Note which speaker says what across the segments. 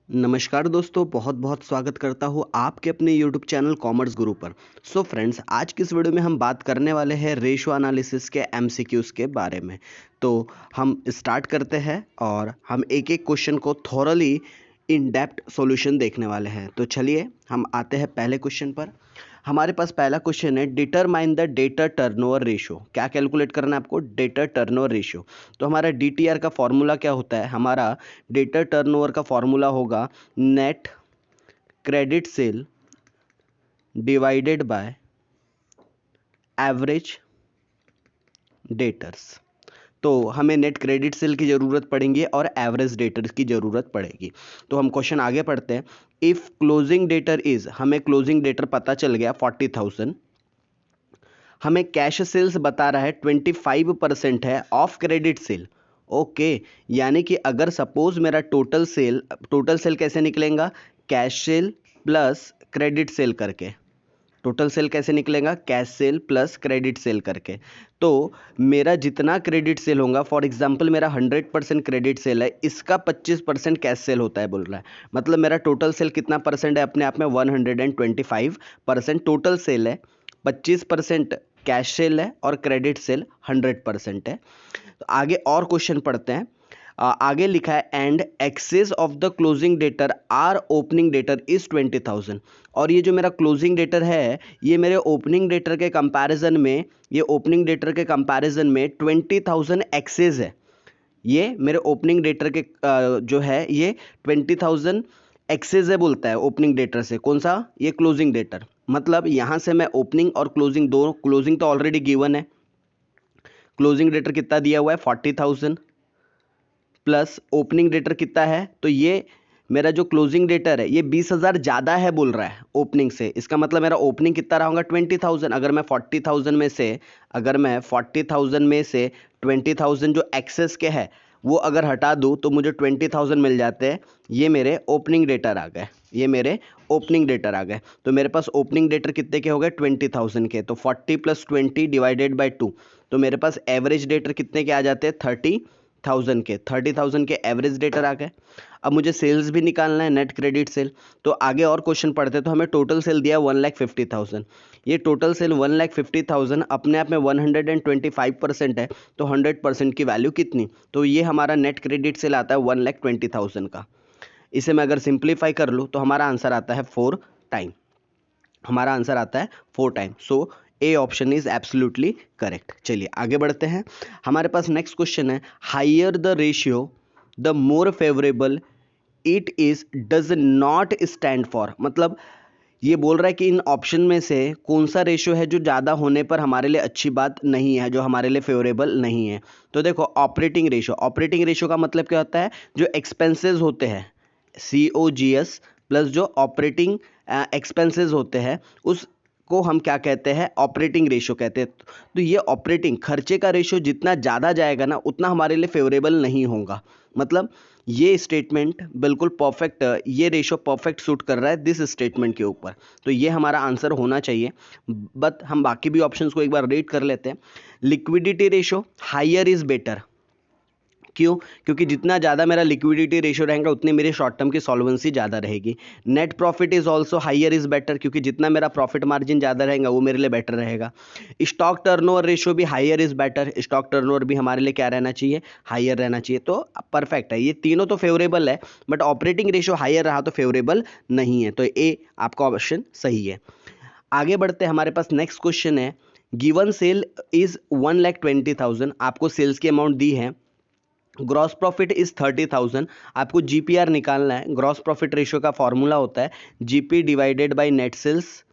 Speaker 1: नमस्कार दोस्तों, बहुत बहुत स्वागत करता हूँ आपके अपने यूट्यूब चैनल कॉमर्स गुरु पर। सो फ्रेंड्स, आज की इस वीडियो में हम बात करने वाले हैं रेशियो एनालिसिस के एमसीक्यूज़ के बारे में। तो हम स्टार्ट करते हैं और हम एक एक क्वेश्चन को थॉरली इन डेप्थ सॉल्यूशन देखने वाले हैं। तो चलिए हम आते हैं पहले क्वेश्चन पर। हमारे पास पहला क्वेश्चन है, determine the debtor turnover ratio. क्या कैलकुलेट करना है आपको? Debtor turnover ratio. तो हमारा डीटीआर का फॉर्मूला क्या होता है? हमारा डेटर टर्नओवर का फॉर्मूला होगा net credit sale divided by average debtors. तो हमें नेट क्रेडिट सेल की ज़रूरत पड़ेगी और एवरेज डेटर्स की ज़रूरत पड़ेगी। तो हम क्वेश्चन आगे पढ़ते हैं। इफ़ क्लोजिंग डेटर इज़, हमें क्लोजिंग डेटर पता चल गया 40,000, हमें कैश सेल्स बता रहा है 25% है ऑफ क्रेडिट सेल। ओके, यानी कि अगर सपोज मेरा टोटल सेल कैसे निकलेगा? Cash cell plus credit sale करके। टोटल सेल कैसे निकलेगा? Cash cell plus credit sale करके। तो मेरा जितना क्रेडिट सेल होगा, फॉर एग्जांपल मेरा 100% क्रेडिट सेल है, इसका 25% कैश सेल होता है बोल रहा है। मतलब मेरा टोटल सेल कितना परसेंट है? अपने आप में 125% टोटल सेल है, 25% कैश सेल है और क्रेडिट सेल 100% है। तो आगे और क्वेश्चन पढ़ते हैं। आगे लिखा है and excess of the closing debtor or opening debtor is 20,000। और ये जो मेरा क्लोजिंग डेटर है, ये मेरे ओपनिंग डेटर के कंपैरिजन में, 20,000 एक्सेस है। ये मेरे ओपनिंग डेटर के जो है ये 20,000 एक्सेस है बोलता है ओपनिंग डेटर से। कौन सा? ये क्लोजिंग डेटर। मतलब यहाँ से मैं ओपनिंग और क्लोजिंग दोनों, क्लोजिंग तो ऑलरेडी गिवन है, क्लोजिंग डेटर कितना दिया हुआ है 40,000 प्लस ओपनिंग डेटर कितना है, तो ये मेरा जो क्लोजिंग डेटर है ये 20,000 ज़्यादा है बोल रहा है ओपनिंग से। इसका मतलब मेरा ओपनिंग कितना रहा होगा? 20,000। अगर मैं 40,000 में से 20,000 जो एक्सेस के है वो अगर हटा दूँ तो मुझे 20,000 मिल जाते हैं। ये मेरे ओपनिंग डेटर आ गए, ये मेरे ओपनिंग डेटर आ गए। तो मेरे पास ओपनिंग डेटर कितने के हो गए? 20,000 के। तो 40 + 20 डिवाइडेड बाई 2, तो मेरे पास एवरेज डेटर कितने के आ जाते हैं? 30,000 के। 30,000 के एवरेज डेटर आ गए। अब मुझे सेल्स भी निकालना है, नेट क्रेडिट सेल। तो आगे और क्वेश्चन पढ़ते हैं। तो हमें टोटल सेल दिया 1,50,000। ये टोटल सेल 1,50,000 अपने आप में 125% है। तो 100% की वैल्यू कितनी? तो ये हमारा नेट क्रेडिट सेल आता है 1,20,000 का। इसे मैं अगर सिंप्लीफाई कर लूँ तो हमारा आंसर आता है 4 टाइम। हमारा आंसर आता है 4 time. So A option is absolutely correct. चलिए आगे बढ़ते हैं। हमारे पास नेक्स्ट क्वेश्चन है, higher the ratio the more favourable it is does not stand for. मतलब ये बोल रहा है कि इन ऑप्शन में से कौन सा रेशियो है जो ज़्यादा होने पर हमारे लिए अच्छी बात नहीं है, जो हमारे लिए फेवरेबल नहीं है। तो देखो, ऑपरेटिंग रेशियो। ऑपरेटिंग रेशियो का मतलब क्या होता है? जो एक्सपेंसेस होते हैं, COGS प्लस जो ऑपरेटिंग एक्सपेंसेस होते हैं, उसको हम क्या कहते हैं? ऑपरेटिंग रेशियो कहते हैं। तो ये ऑपरेटिंग खर्चे का रेशियो जितना ज़्यादा जाएगा ना, उतना हमारे लिए फेवरेबल नहीं होगा। मतलब ये स्टेटमेंट बिल्कुल परफेक्ट, ये रेशियो परफेक्ट सूट कर रहा है दिस स्टेटमेंट के ऊपर। तो ये हमारा आंसर होना चाहिए। बट हम बाकी भी ऑप्शंस को एक बार रीड कर लेते हैं। Liquidity ratio higher is better. क्यों? क्योंकि जितना ज़्यादा मेरा लिक्विडिटी रेशियो रहेगा उतनी मेरी शॉर्ट टर्म की सॉल्वेंसी ज़्यादा रहेगी। Net profit is also higher is better, क्योंकि जितना मेरा प्रॉफिट मार्जिन ज़्यादा रहेगा वो मेरे लिए बेटर रहेगा। स्टॉक टर्नओवर रेशियो भी higher is better. Stock turnover भी हमारे लिए क्या रहना चाहिए? हायर रहना चाहिए। तो परफेक्ट है, ये तीनों तो फेवरेबल है, बट ऑपरेटिंग रेशियो हायर रहा तो फेवरेबल नहीं है। तो ए आपका ऑप्शन सही है। आगे बढ़ते हैं। हमारे पास नेक्स्ट क्वेश्चन है, गिवन सेल इज 1,20,000। आपको सेल्स की अमाउंट दी है, ग्रॉस प्रॉफिट इज 30,000। आपको GPR निकालना है। ग्रॉस प्रॉफिट रेशियो का फॉर्मूला होता है GP divided by net sales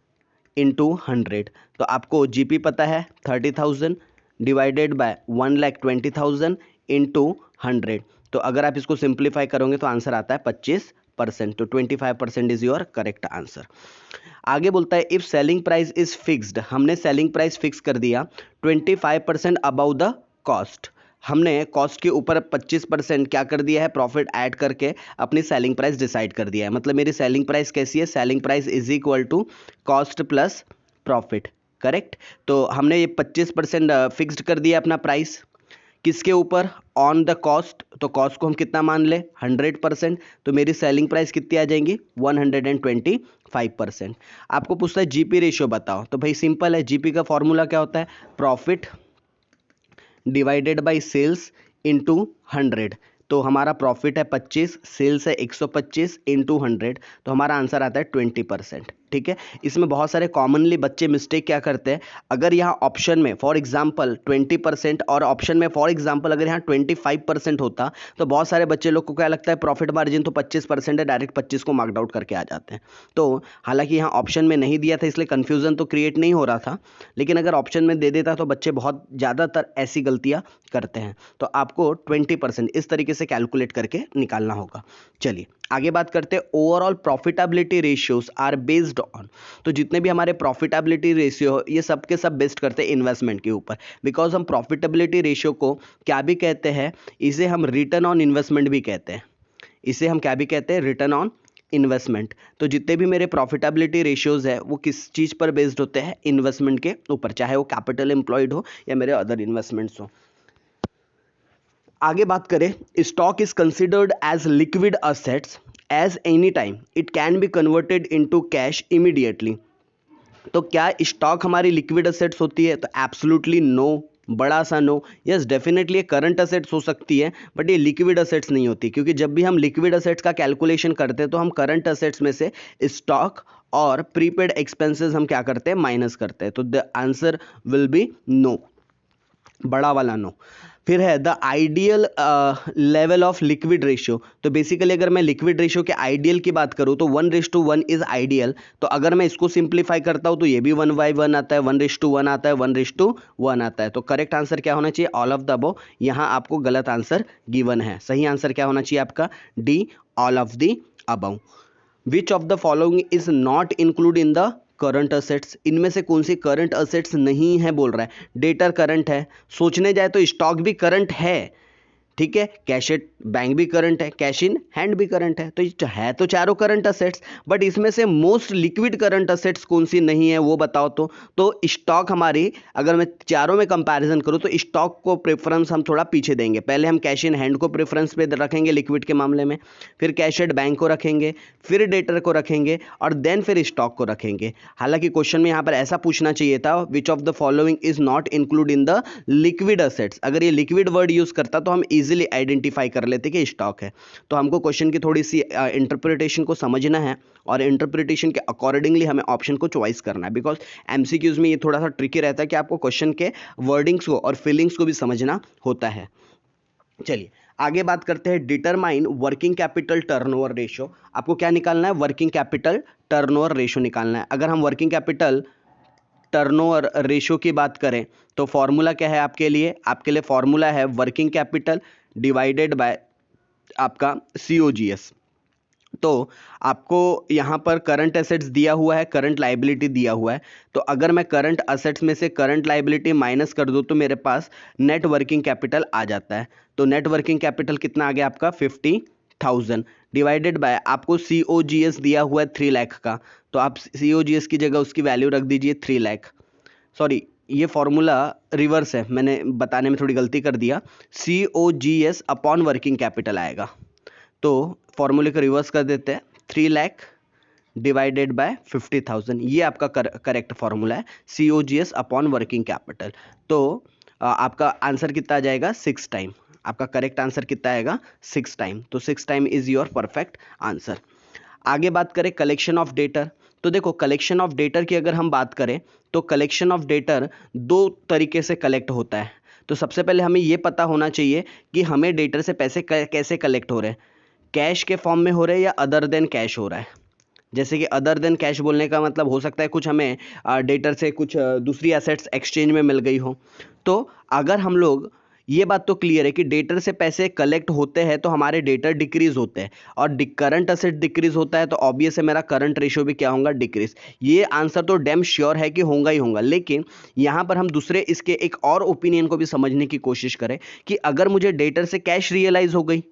Speaker 1: into 100। तो आपको GP पता है 30,000 डिवाइडेड बाय 1,20,000 इंटू 100। तो अगर आप इसको सिंप्लीफाई करोगे तो आंसर आता है 25%। तो 25% इज योर करेक्ट आंसर। आगे बोलता है, if selling price is fixed. हमने सेलिंग प्राइस फिक्स कर दिया 25% अबाउ द कॉस्ट। हमने कॉस्ट के ऊपर 25% क्या कर दिया है? प्रॉफिट ऐड करके अपनी सेलिंग प्राइस डिसाइड कर दिया है। मतलब मेरी सेलिंग प्राइस कैसी है? Selling price is equal to cost plus profit. Correct. तो हमने ये 25% फिक्स्ड कर दिया अपना प्राइस। किसके ऊपर? ऑन द कॉस्ट, तो कॉस्ट को हम कितना मान ले? 100%, तो मेरी सेलिंग प्राइस कितनी आ जाएंगी? 125%। आपको पूछता है जीपी रेशियो बताओ, तो भाई सिंपल है, जीपी का फॉर्मूला क्या होता है? Profit divided by sales into 100। तो हमारा प्रॉफिट है 25, सेल्स है 125 इंटू 100, तो हमारा आंसर आता है 20%। ठीक है, इसमें बहुत सारे कॉमनली बच्चे मिस्टेक क्या करते हैं, अगर यहाँ ऑप्शन में फॉर एग्जांपल 20% और ऑप्शन में फॉर एग्जांपल अगर यहाँ 25% होता, तो बहुत सारे बच्चे लोग को क्या लगता है प्रॉफिट मार्जिन तो 25% है, डायरेक्ट 25 को मार्कड आउट करके आ जाते हैं। तो हालांकि यहाँ ऑप्शन में नहीं दिया था इसलिए कन्फ्यूजन तो क्रिएट नहीं हो रहा था, लेकिन अगर ऑप्शन में दे देता तो बच्चे बहुत ज़्यादातर ऐसी गलतियाँ करते हैं। तो आपको 20% इस तरीके से कैलकुलेट करके निकालना होगा। चलिए आगे बात करते हैं, overall profitability ratios are based on. तो जितने भी हमारे प्रॉफिटेबिलिटी रेशियो ये सब के सब बेस्ड करते हैं इन्वेस्टमेंट के ऊपर, बिकॉज हम प्रॉफिटेबिलिटी रेशियो को क्या भी कहते हैं, इसे हम रिटर्न ऑन इन्वेस्टमेंट भी कहते हैं। इसे हम क्या भी कहते हैं? Return on investment. तो जितने भी मेरे प्रॉफिटेबिलिटी रेशियोज है वो किस चीज़ पर बेस्ड होते हैं? इन्वेस्टमेंट के ऊपर, चाहे वो कैपिटल एम्प्लॉयड हो या मेरे अदर इन्वेस्टमेंट्स हो। आगे बात करें, stock is considered as liquid assets as any time it can be converted into cash immediately. तो क्या स्टॉक हमारी लिक्विड असेट्स होती है? तो एब्सोल्युटली नो, बड़ा सा नो। यस डेफिनेटली ये करंट असेट्स हो सकती है, बट ये लिक्विड असेट्स नहीं होती, क्योंकि जब भी हम लिक्विड असेट्स का कैलकुलेशन करते हैं तो हम करंट असेट्स में से स्टॉक और प्रीपेड एक्सपेंसेस हम क्या करते हैं? माइनस करते हैं। तो the answer will be no, बड़ा वाला नो। फिर है the ideal level of liquid ratio. तो बेसिकली अगर मैं लिक्विड रेशियो के आइडियल की बात करूं तो 1:1 इज आइडियल। तो अगर मैं इसको सिंप्लीफाई करता हूं तो ये भी 1/1 आता है, 1:1 आता है, 1:1 आता है। तो करेक्ट आंसर क्या होना चाहिए? All of the above. यहां आपको गलत आंसर गिवन है, सही आंसर क्या होना चाहिए आपका? D, all of the above. Which of the following is not include in the current assets? इनमें से कौन सी करंट असेट्स नहीं है बोल रहा है? डेटर करंट है, सोचने जाए तो स्टॉक भी करंट है, ठीक है, कैश एट बैंक भी करंट है, कैश इन हैंड भी करंट है, तो ये है तो चारों करंट असेट्स, बट इसमें से मोस्ट लिक्विड करंट असेट्स कौन सी नहीं है वो बताओ। तो स्टॉक हमारी, अगर मैं चारों में कंपैरिजन करूं तो स्टॉक को प्रेफरेंस हम थोड़ा पीछे देंगे। पहले हम कैश इन हैंड को प्रेफरेंस पे रखेंगे लिक्विड के मामले में, फिर कैश एट बैंक को रखेंगे, फिर डेटर को रखेंगे और देन फिर स्टॉक को रखेंगे। हालांकि क्वेश्चन में यहाँ पर ऐसा पूछना चाहिए था, which of the following is not include in the liquid assets. अगर ये लिक्विड वर्ड यूज करता तो हम इजीली आइडेंटिफाई कर लेते कि स्टॉक है। तो हमको क्वेश्चन की थोड़ी सी इंटरप्रिटेशन को समझना है और इंटरप्रिटेशन के अकॉर्डिंगली हमें ऑप्शन को चॉइस करना है, बिकॉज एमसीक्यूज में ये थोड़ा सा ट्रिकी रहता है कि आपको क्वेश्चन के वर्डिंग्स को और फीलिंग्स को भी समझना होता है। चलिए आगे बात करते हैं, determine working capital turnover ratio. आपको क्या निकालना है? वर्किंग कैपिटल टर्नओवर रेशियो निकालना है। अगर हम वर्किंग कैपिटल टर्नओवर रेशियो की बात करें तो फॉर्मूला क्या है आपके लिए? आपके लिए फॉर्मूला है वर्किंग कैपिटल डिवाइडेड बाय आपका COGS। तो आपको यहाँ पर करंट एसेट्स दिया हुआ है, करंट लाइबिलिटी दिया हुआ है, तो अगर मैं करंट असेट्स में से करंट लाइबिलिटी माइनस कर दूँ तो मेरे पास नेट वर्किंग कैपिटल आ जाता है। तो नेट वर्किंग कैपिटल कितना आ गया आपका? 50,000 डिवाइडेड बाय आपको COGS दिया हुआ है 3 लाख का, तो आप COGS की जगह उसकी वैल्यू रख दीजिए 3 लाख। सॉरी, ये फॉर्मूला रिवर्स है, मैंने बताने में थोड़ी गलती कर दिया। COGS अपॉन वर्किंग कैपिटल आएगा, तो फॉर्मूले को रिवर्स कर देते हैं, 3 लाख डिवाइडेड बाय 50,000, ये आपका करेक्ट फॉर्मूला है, COGS अपॉन वर्किंग कैपिटल। तो आपका आंसर कितना आ जाएगा? 6 टाइम। आपका करेक्ट आंसर कितना आएगा? 6 टाइम। तो 6 time is your perfect answer. आगे बात करें कलेक्शन ऑफ डेटर। तो देखो कलेक्शन ऑफ डेटर की अगर हम बात करें तो कलेक्शन ऑफ डेटर 2 तरीके से कलेक्ट होता है। तो सबसे पहले हमें यह पता होना चाहिए कि हमें डेटर से पैसे कैसे कलेक्ट हो रहे हैं, कैश के फॉर्म में हो रहे हैं या अदर देन कैश हो रहा है। जैसे कि अदर देन कैश बोलने का मतलब हो सकता है कुछ हमें डेटर से कुछ दूसरी एसेट्स एक्सचेंज में मिल गई हो। तो अगर हम लोग, ये बात तो क्लियर है कि डेटर से पैसे कलेक्ट होते हैं तो हमारे डेटर डिक्रीज होते हैं, और करंट असेट डिक्रीज होता है तो ऑब्वियस है मेरा करंट रेशियो भी क्या होगा? डिक्रीज। ये आंसर तो डैम श्योर है कि होगा ही होगा, लेकिन यहाँ पर हम दूसरे इसके एक और ओपिनियन को भी समझने की कोशिश करें कि अगर मुझे डेटर से कैश रियलाइज हो गई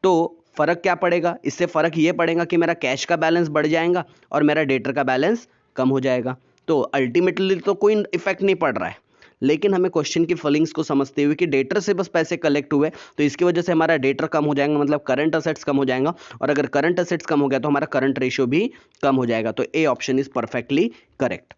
Speaker 1: तो फर्क क्या पड़ेगा? इससे फर्क ये पड़ेगा कि मेरा कैश का बैलेंस बढ़ जाएगा और मेरा डेटर का बैलेंस कम हो जाएगा। तो अल्टीमेटली तो कोई इफेक्ट नहीं पड़ रहा है, लेकिन हमें क्वेश्चन की फीलिंग्स को समझते हुए कि डेटर से बस पैसे कलेक्ट हुए तो इसकी वजह से हमारा डेटर कम हो जाएगा, मतलब करंट असेट्स कम हो जाएगा, और अगर करंट असेट्स कम हो गया तो हमारा करंट रेशियो भी कम हो जाएगा। तो A option is perfectly correct.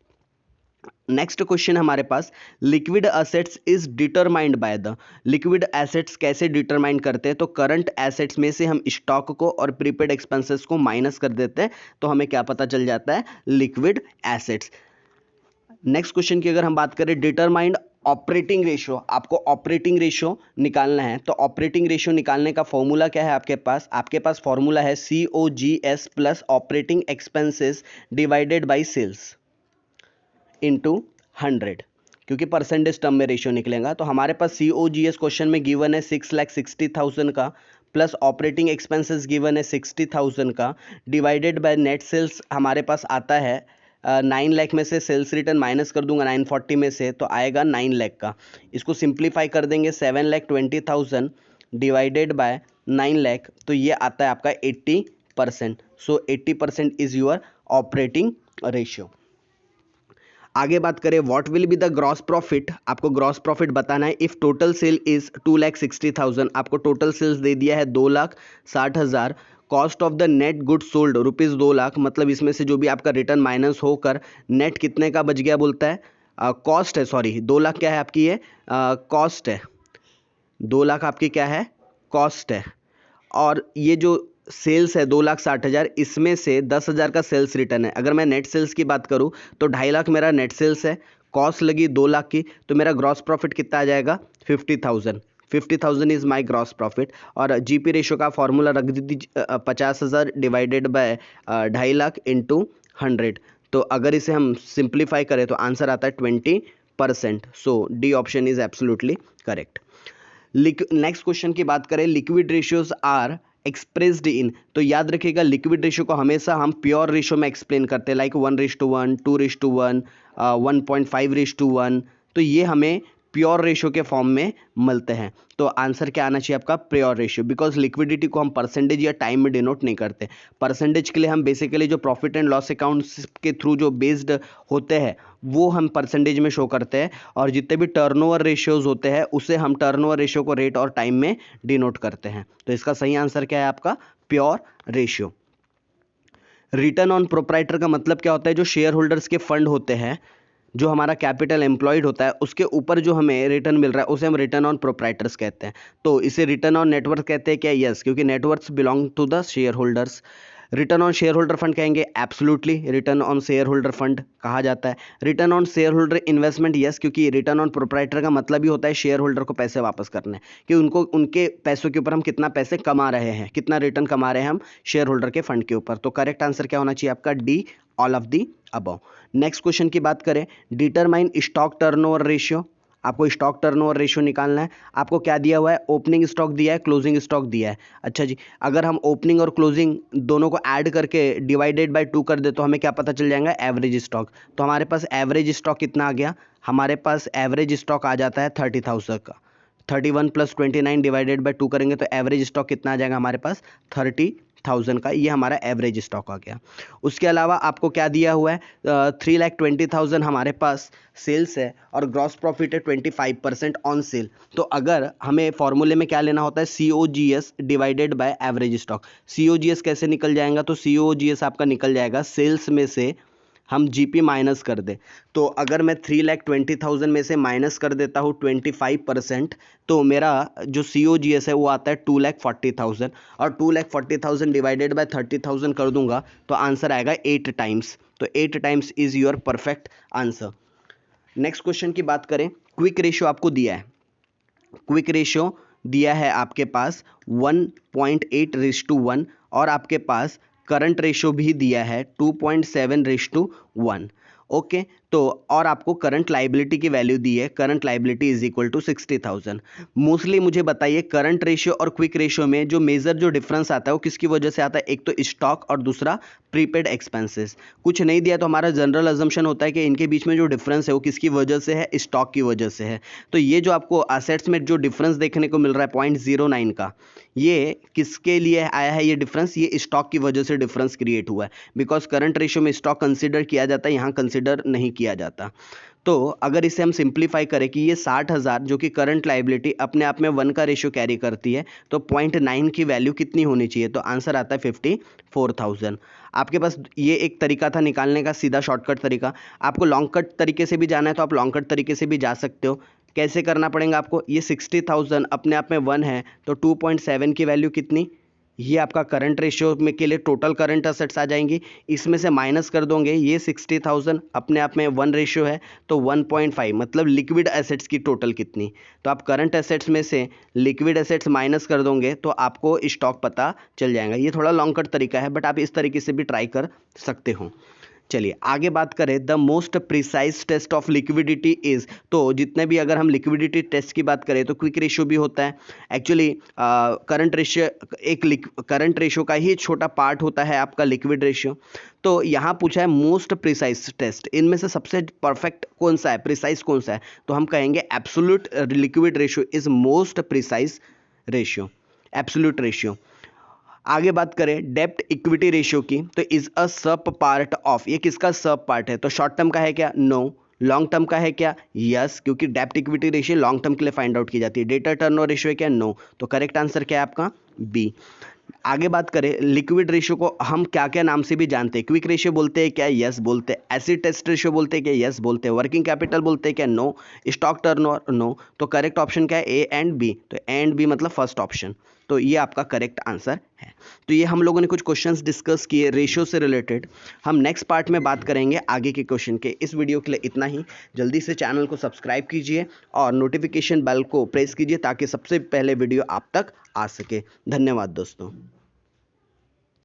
Speaker 1: Next question हमारे पास, liquid assets is determined by the, liquid assets कैसे डिटरमाइन करते हैं? तो करंट एसेट्स में से हम स्टॉक को और प्रीपेड एक्सपेंसेस को माइनस कर देते हैं तो हमें क्या पता चल जाता है? Liquid assets. नेक्स्ट क्वेश्चन की अगर हम बात करें, डिटरमाइंड ऑपरेटिंग रेशियो, आपको ऑपरेटिंग रेशियो निकालना है तो ऑपरेटिंग रेशियो निकालने का फॉर्मूला क्या है आपके पास? आपके पास फॉर्मूला है COGS plus operating expenses divided by sales into 100, क्योंकि परसेंटेज टर्म में रेशियो निकलेगा। तो हमारे पास COGS क्वेश्चन में गिवन है 6,60,000 का, प्लस ऑपरेटिंग एक्सपेंसेस गिवन है 60,000 का, डिवाइडेड बाय नेट सेल्स हमारे पास आता है 9 लाख में से सेल्स रिटर्न माइनस कर दूंगा 940 में से तो आएगा 9 लाख का। इसको सिंप्लीफाई कर देंगे 7,20,000 डिवाइडेड बाय 9 लाख तो ये आता है आपका 80%। सो 80% इज योर ऑपरेटिंग रेशियो। आगे बात करें, what will be the gross profit, आपको ग्रॉस प्रॉफिट बताना है इफ टोटल सेल इज 2,60,000, आपको टोटल सेल्स दे दिया है 2,60,000, cost of the net good sold rupees 2 lakh, मतलब इसमें से जो भी आपका रिटर्न माइनस होकर नेट कितने का बच गया बोलता है? कॉस्ट है, सॉरी 2 लाख क्या है आपकी? ये कॉस्ट है, 2 लाख आपकी क्या है? कॉस्ट है। और ये जो सेल्स है 2,60,000, इसमें से 10,000 का सेल्स रिटर्न है। अगर मैं नेट सेल्स की बात करूं तो 2.5 लाख मेरा नेट सेल्स है, कॉस्ट लगी 2 लाख की, तो मेरा ग्रॉस प्रॉफिट कितना आ जाएगा? 50,000। 50,000 इज माय ग्रॉस प्रॉफिट। और जीपी रेशियो का फॉर्मूला रख दीजिए 50,000 डिवाइडेड बाय 2.5 लाख इंटू 100। तो अगर इसे हम सिंप्लीफाई करें तो आंसर आता है 20%। So D option is absolutely correct. Next question की बात करें, liquid ratios are expressed in, तो याद रखिएगा लिक्विड रेशियो को हमेशा हम प्योर रेशियो में एक्सप्लेन करते हैं, लाइक 1:1, 2:1, 1.5:1, तो ये हमें प्योर रेशियो के फॉर्म में मिलते हैं। तो आंसर क्या आना चाहिए आपका? प्योर रेशियो, बिकॉज लिक्विडिटी को हम परसेंटेज या टाइम में डिनोट नहीं करते। परसेंटेज के लिए हम बेसिकली जो प्रॉफिट एंड लॉस अकाउंट्स के थ्रू जो बेस्ड होते हैं वो हम परसेंटेज में शो करते हैं, और जितने भी टर्नओवर रेशियोज होते हैं उसे हम टर्नओवर रेशियो को रेट और टाइम में डिनोट करते हैं। तो इसका सही आंसर क्या है आपका? Pure ratio. Return on proprietor का मतलब क्या होता है? जो शेयर होल्डर्स के फंड होते हैं, जो हमारा कैपिटल एम्प्लॉयड होता है, उसके ऊपर जो हमें रिटर्न मिल रहा है उसे हम रिटर्न ऑन प्रोप्राइटर्स कहते हैं। तो इसे रिटर्न ऑन नेटवर्थ कहते हैं क्या? यस, क्योंकि net worth belong to the shareholders. Return on shareholder fund कहेंगे? Absolutely return on shareholder fund कहा जाता है। Return on shareholder investment, yes, क्योंकि रिटर्न ऑन प्रोप्राइटर का मतलब ही होता है शेयर होल्डर को पैसे वापस करने, कि उनको उनके पैसों के ऊपर हम कितना पैसे कमा रहे हैं, कितना रिटर्न कमा रहे हैं हम शेयर होल्डर के फंड के ऊपर। तो करेक्ट आंसर क्या होना चाहिए आपका? D, all of the above. Next question की बात करें, डिटरमाइन स्टॉक टर्नओवर रेशियो, आपको स्टॉक टर्नओवर रेशियो निकालना है। आपको क्या दिया हुआ है? ओपनिंग स्टॉक दिया है, क्लोजिंग स्टॉक दिया है। अच्छा जी, अगर हम ओपनिंग और क्लोजिंग दोनों को ऐड करके डिवाइडेड बाय 2 कर दे तो हमें क्या पता चल जाएगा? Average stock. तो हमारे पास एवरेज स्टॉक कितना आ गया? हमारे पास एवरेज स्टॉक आ जाता है 30,000 का। 31 + 29 डिवाइडेड बाय 2 करेंगे तो एवरेज स्टॉक कितना आ जाएगा हमारे पास? 30,000 का। ये हमारा एवरेज स्टॉक आ गया। उसके अलावा आपको क्या दिया हुआ है? 3,20,000 हमारे पास सेल्स है और ग्रॉस प्रॉफिट है 25% ऑन सेल। तो अगर हमें फॉर्मूले में क्या लेना होता है? COGS divided by average stock. COGS कैसे निकल जाएगा? तो COGS आपका निकल जाएगा सेल्स में से हम GP माइनस कर दे। तो अगर मैं 3,20,000 में से माइनस कर देता हूँ 25%, तो मेरा जो COGS है वो आता है 2,40,000, और 2,40,000 डिवाइडेड बाय 30,000 कर दूंगा तो आंसर आएगा 8 टाइम्स। तो 8 times is your perfect answer. Next question की बात करें, क्विक रेशियो आपको दिया है। क्विक रेशियो दिया है आपके पास 1.8:1, और आपके पास करंट रेशियो भी दिया है 2.7:1। ओके, तो और आपको करंट लाइबिलिटी की वैल्यू दी है, current liability is equal to 60,000। Mostly मुझे बताइए करंट रेशियो और क्विक रेशियो में जो मेजर जो डिफरेंस आता है वो किसकी वजह से आता है? एक तो स्टॉक और दूसरा प्रीपेड एक्सपेंसेस। कुछ नहीं दिया तो हमारा जनरल अजम्पशन होता है कि इनके बीच में जो डिफरेंस है वो किसकी वजह से है? स्टॉक की वजह से है। तो ये जो आपको असेट्स में जो डिफरेंस देखने को मिल रहा है 0.09 का, ये किसके लिए आया है? ये डिफरेंस ये स्टॉक की वजह से डिफरेंस क्रिएट हुआ है, बिकॉज करंट रेशियो में स्टॉक कंसिडर किया जाता है, यहाँ कंसिडर नहीं किया जाता। तो अगर इसे हम सिंप्लीफाई करें कि ये 60,000 जो कि करंट लाइबिलिटी अपने आप में 1 का रेशियो कैरी करती है, तो 0.9 की वैल्यू कितनी होनी चाहिए? तो आंसर आता है 54,000। आपके पास ये एक तरीका था निकालने का, सीधा शॉर्टकट तरीका। आपको लॉन्ग कट तरीके से भी जाना है तो आप लॉन्ग कट तरीके से भी जा सकते हो। कैसे करना पड़ेगा आपको? ये 60,000 अपने आप में 1 है, तो 2.7 की वैल्यू कितनी? ये आपका करंट रेशियो में के लिए टोटल करंट असेट्स आ जाएंगी। इसमें से माइनस कर दोगे, ये 60,000 अपने आप में 1 रेशियो है, तो 1.5 मतलब लिक्विड एसेट्स की टोटल कितनी? तो आप करंट एसेट्स में से लिक्विड एसेट्स माइनस कर दोगे तो आपको स्टॉक पता चल जाएगा। ये थोड़ा लॉन्ग कट तरीका है, बट आप इस तरीके से भी ट्राई कर सकते हो। चलिए आगे बात करें, the most precise test of liquidity is. तो जितने भी अगर हम लिक्विडिटी टेस्ट की बात करें तो क्विक रेशियो भी होता है। एक्चुअली करंट रेशियो एक करंट रेशियो का ही छोटा पार्ट होता है आपका लिक्विड रेशियो। तो यहाँ पूछा है मोस्ट प्रिसाइज टेस्ट, इनमें से सबसे परफेक्ट कौन सा है, प्रिसाइज कौन सा है? तो हम कहेंगे absolute liquid ratio is most precise ratio, absolute ratio. आगे बात करें डेब्ट इक्विटी रेशियो की, तो इज अ सब पार्ट ऑफ, ये किसका सब पार्ट है? तो शॉर्ट टर्म का है क्या? नो। लॉन्ग टर्म का है क्या? यस, क्योंकि डेब्ट इक्विटी रेशियो लॉन्ग टर्म के लिए फाइंड आउट की जाती है। डेटर टर्नओवर रेशियो है क्या? नो। तो करेक्ट आंसर क्या है आपका? बी। आगे बात करें लिक्विड रेशियो को हम क्या क्या नाम से भी जानते हैं? क्विक रेशियो बोलते हैं क्या? यस बोलते हैं। एसिड टेस्ट रेशियो बोलते हैं क्या? यस बोलते हैं। वर्किंग कैपिटल बोलते हैं क्या? नो। Stock turnover? नो। तो करेक्ट ऑप्शन क्या है? A and B. तो ए एंड बी मतलब फर्स्ट ऑप्शन। तो ये आपका करेक्ट आंसर है। तो ये हम लोगों ने कुछ क्वेश्चंस डिस्कस किए रेशियो से रिलेटेड। हम नेक्स्ट पार्ट में बात करेंगे आगे के क्वेश्चन के। इस वीडियो के लिए इतना ही। जल्दी से चैनल को सब्सक्राइब कीजिए और नोटिफिकेशन बेल को प्रेस कीजिए ताकि सबसे पहले वीडियो आप तक आ सके। धन्यवाद दोस्तों।